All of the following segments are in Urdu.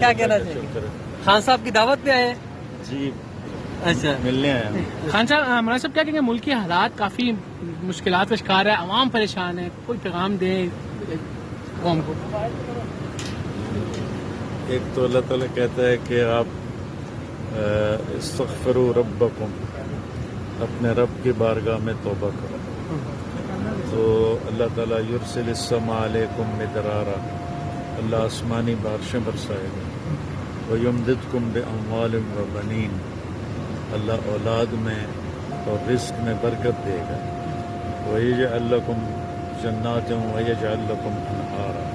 کیا کہنا چاہیے؟ خان صاحب کی دعوت پہ آئے؟ جی اچھا ملنے آئے. خان صاحب، مولانا صاحب کیا کہیں گے؟ ملکی حالات کافی مشکلات کا شکار ہے، عوام پریشان ہے، کوئی پیغام دیں قوم کو. ایک تو اللہ تعالیٰ کہتا ہے کہ آپ استغفروا ربکم، اپنے رب کی بارگاہ میں توبہ کرو. تو اللہ تعالیٰ یرسل السماء علیکم مدرارا، اللہ آسمانی بارشیں برسائے گا. ویمددکم باموال وبنین، اللہ اولاد میں اور رزق میں برکت دے گا. ویجعل لکم جنات ویجعل لکم انہارا،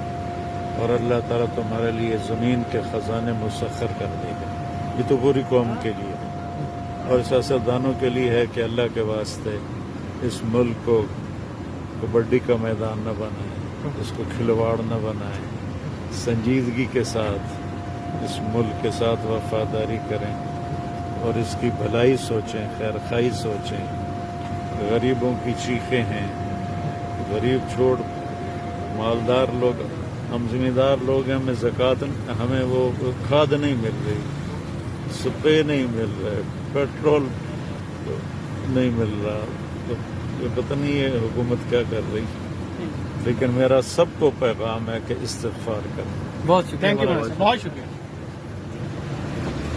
اور اللہ تعالیٰ تمہارے لیے زمین کے خزانے مسخر کر دے گا. یہ تو پوری قوم کے لیے ہے، اور سیاستدانوں کے لیے ہے کہ اللہ کے واسطے اس ملک کو کبڈی کا میدان نہ بنائیں، اس کو کھلواڑ نہ بنائیں. سنجیدگی کے ساتھ اس ملک کے ساتھ وفاداری کریں اور اس کی بھلائی سوچیں، خیر خواہی سوچیں. غریبوں کی چیخیں ہیں، غریب چھوڑ مالدار لوگ، ہم زمیندار لوگ ہیں، ہمیں زکوٰۃ، ہمیں وہ کھاد نہیں مل رہی، سپرے نہیں مل رہے، پیٹرول نہیں مل رہا. تو یہ پتہ نہیں یہ حکومت کیا کر رہی. لیکن میرا سب کو پیغام ہے کہ استغفار کریں. بہت شکریہ. تھینک یو، بہت شکریہ.